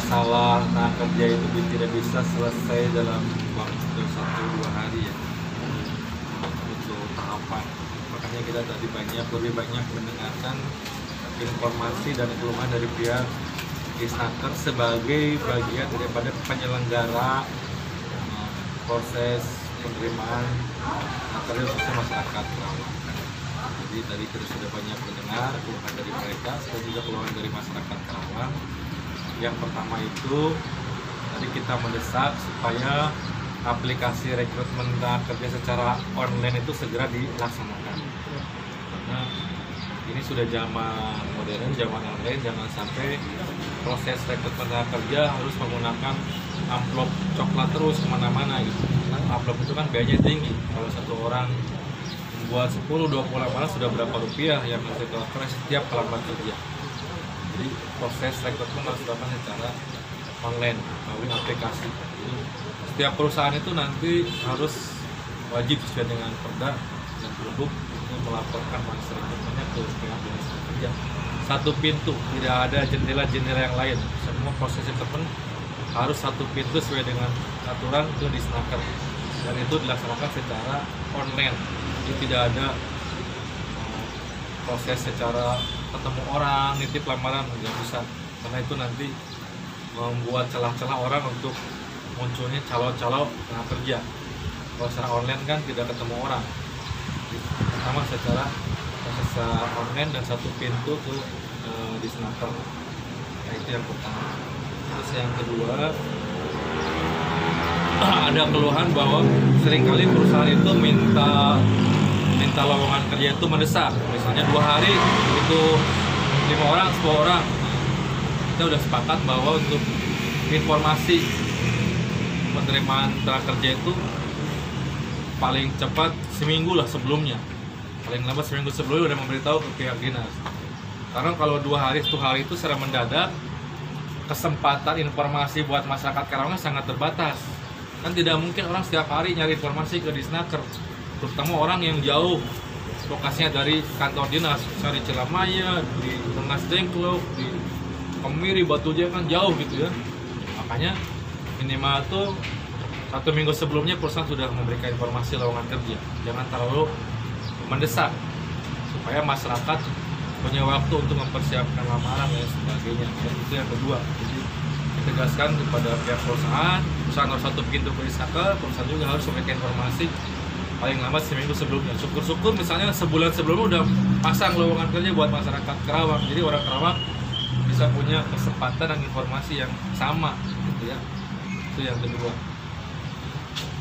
masalah kerja itu tidak bisa selesai dalam waktu 1-2 hari ya, untuk tahapan. Makanya kita tadi lebih banyak mendengarkan informasi dan keluhan dari pihak Disnaker sebagai bagian daripada penyelenggara proses penerimaan materi untuk masyarakat. Jadi tadi kita sudah banyak mendengar keluhan dari mereka dan juga keluhan dari masyarakat Karawang. Yang pertama itu tadi kita mendesak supaya aplikasi rekrutmen kerja secara online itu segera dilaksanakan, karena ini sudah zaman modern, zaman online. Jangan sampai proses rekrutmen kerja harus menggunakan amplop coklat terus kemana-mana gitu. Karena amplop itu kan biayanya tinggi. Kalau satu orang membuat 10-20 lamaran sudah berapa rupiah yang harus dikeluarkan setiap pelamar kerja. Jadi proses rekrutmen harus dilakukan secara online melalui aplikasi. Jadi, setiap perusahaan itu nanti harus wajib sesuai dengan perda dan produk untuk melaporkan proses rekrutmennya ke pihak dinas kerja. Satu pintu, tidak ada jendela-jendela yang lain. Semua proses rekrutmen harus satu pintu sesuai dengan aturan itu Disnaker, dan itu dilaksanakan secara online. Jadi tidak ada proses secara ketemu orang, nitip lamaran, nggak bisa, karena itu nanti membuat celah-celah orang untuk munculnya calo-calo tenaga kerja. Kalau secara online kan tidak ketemu orang. Pertama secara online dan satu pintu ke Disnaker. Nah, itu yang pertama. Terus yang kedua, ada keluhan bahwa seringkali perusahaan itu minta lowongan kerja itu mendesak. Misalnya 2 hari itu 5 orang, 10 orang. Kita udah sepakat bahwa untuk informasi penerimaan tenaga kerja itu paling cepat seminggu lah sebelumnya, paling lambat seminggu sebelumnya udah memberitahu ke pihak dinas. Karena kalau 2 hari, 1 hari itu secara mendadak, kesempatan informasi buat masyarakat Karawang sangat terbatas. Kan tidak mungkin orang setiap hari nyari informasi ke Disnaker, terutama orang yang jauh lokasinya dari kantor dinas, misalnya di Cilamaya, di Rengas Dengklok, di Kemiri, Batujaya, kan jauh gitu ya. Makanya minimal tuh 1 minggu sebelumnya perusahaan sudah memberikan informasi lowongan kerja. Jangan terlalu mendesak, supaya masyarakat punya waktu untuk mempersiapkan lamaran dan sebagainya. Ya, itu yang kedua. Jadi ditegaskan kepada pihak perusahaan harus satu pintu ke Disnaker, perusahaan juga harus memberikan informasi paling lambat seminggu sebelumnya. Syukur-syukur misalnya sebulan sebelumnya udah pasang lowongan kerja buat masyarakat Karawang. Jadi orang Karawang bisa punya kesempatan dan informasi yang sama gitu ya. Itu yang kedua.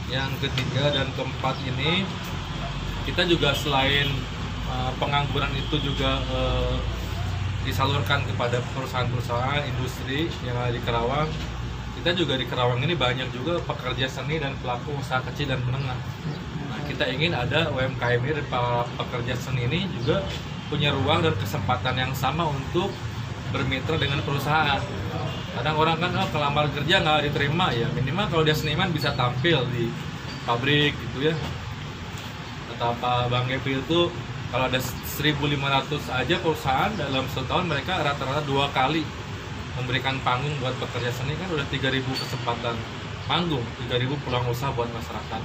Yang ketiga dan keempat ini, kita juga selain pengangguran itu juga disalurkan kepada perusahaan-perusahaan industri yang ada di Karawang. Kita juga di Karawang ini banyak juga pekerja seni dan pelaku usaha kecil dan menengah. Nah, kita ingin ada UMKM ini dan para pekerja seni ini juga punya ruang dan kesempatan yang sama untuk bermitra dengan perusahaan. Kadang orang kan kelamar kerja nggak diterima, ya minimal kalau dia seniman bisa tampil di pabrik gitu ya. Kata Pak Bang Epi itu kalau ada 1.500 aja perusahaan dalam setahun, mereka rata-rata 2 kali memberikan panggung buat pekerja seni, kan udah 3.000 kesempatan panggung, 3.000 peluang usaha buat masyarakat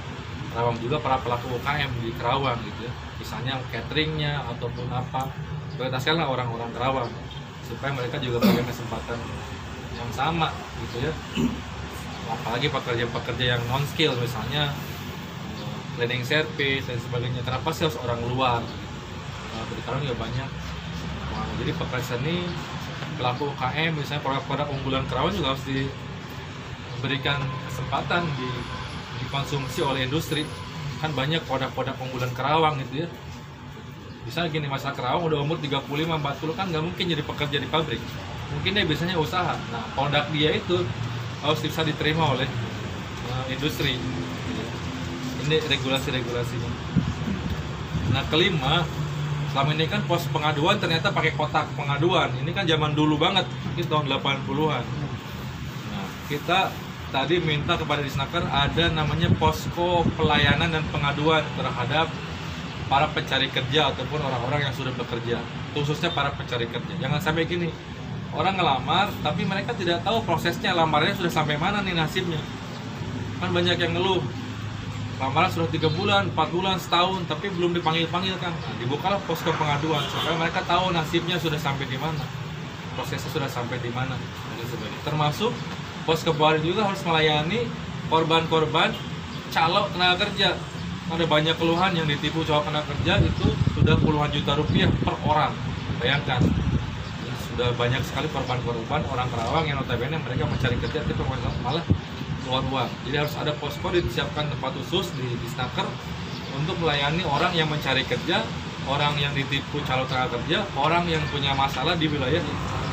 Karawang, juga para pelaku UKM di Karawang gitu ya. Misalnya cateringnya ataupun apa, prioritaskanlah orang-orang Karawang supaya mereka juga punya kesempatan yang sama gitu ya. Apalagi pekerja-pekerja yang non skill, misalnya cleaning service dan sebagainya. Kenapa sih harus orang luar? Di Karawang juga banyak. Jadi pekerja seni, pelaku UKM, misalnya produk-produk unggulan Karawang juga harus diberikan kesempatan dikonsumsi oleh industri. Kan banyak produk-produk unggulan Karawang gitu ya. Misalnya gini, masyarakat Karawang udah umur 35-40 kan nggak mungkin jadi pekerja di pabrik. Mungkin dia biasanya usaha. Nah, produk dia itu harus bisa diterima oleh industri. Ini regulasi-regulasinya. Nah, kelima, selama ini kan pos pengaduan ternyata pakai kotak pengaduan. Ini kan zaman dulu banget, ini tahun 80-an. Nah, kita tadi minta kepada Disnaker ada namanya posko pelayanan dan pengaduan terhadap para pencari kerja ataupun orang-orang yang sudah bekerja, khususnya para pencari kerja. Jangan sampai gini, orang ngelamar tapi mereka tidak tahu prosesnya lamarnya sudah sampai mana nih nasibnya. Kan banyak yang ngeluh, lamaran sudah 3 bulan, 4 bulan, setahun tapi belum dipanggil-panggil kan. Nah, dibukalah posko pengaduan supaya mereka tahu nasibnya sudah sampai di mana, prosesnya sudah sampai di mana dan sebagainya. Termasuk posko baru juga harus melayani korban-korban calo tenaga kerja. Ada banyak keluhan yang ditipu calo tenaga kerja itu sudah puluhan juta rupiah per orang. Bayangkan, sudah banyak sekali korban-korban orang Karawang yang notabene mereka mencari kerja tapi malah keluar uang. Jadi harus ada posko, disiapkan tempat khusus di Disnaker untuk melayani orang yang mencari kerja, orang yang ditipu calo tenaga kerja, orang yang punya masalah di wilayah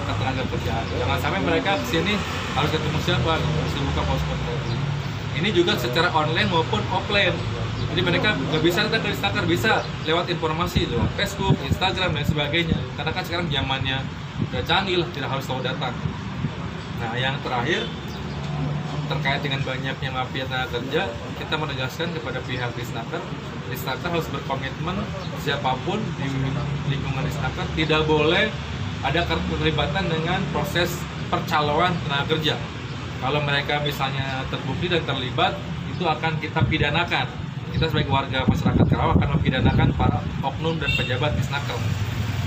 tenaga kerjaan. Jangan sampai mereka kesini harus ketemu siapa, harus dibuka posko. Ini juga secara online maupun offline. Jadi mereka nggak bisa datang ke Disnaker, bisa lewat informasi lewat Facebook, Instagram dan sebagainya. Karena kan sekarang zamannya udah canggih lah, tidak harus selalu datang. Nah, yang terakhir terkait dengan banyaknya mafia tenaga kerja, kita menegaskan kepada pihak Disnaker harus berkomitmen siapapun di lingkungan Disnaker tidak boleh ada keterlibatan dengan proses percaloan tenaga kerja. Kalau mereka misalnya terbukti dan terlibat, itu akan kita pidanakan. Kita sebagai warga masyarakat Karawang akan mempidanakan para oknum dan pejabat Disnaker,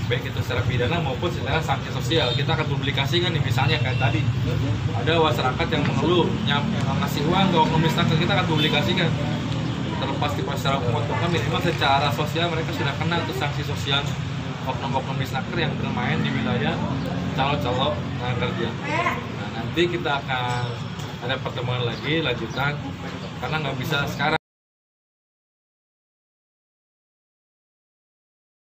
baik itu secara pidana maupun secara sanksi sosial. Kita akan publikasikan nih, misalnya kayak tadi ada masyarakat yang mengeluh ngasih uang ke oknum Disnaker, kita akan publikasikan. Terlepas di secara pemotongan, minimal secara sosial mereka sudah kena tuh sanksi sosial oknum-oknum Disnaker yang bermain di wilayah calo-calo tenaga kerja. Nah, nanti kita akan ada pertemuan lagi lanjutan karena nggak bisa sekarang.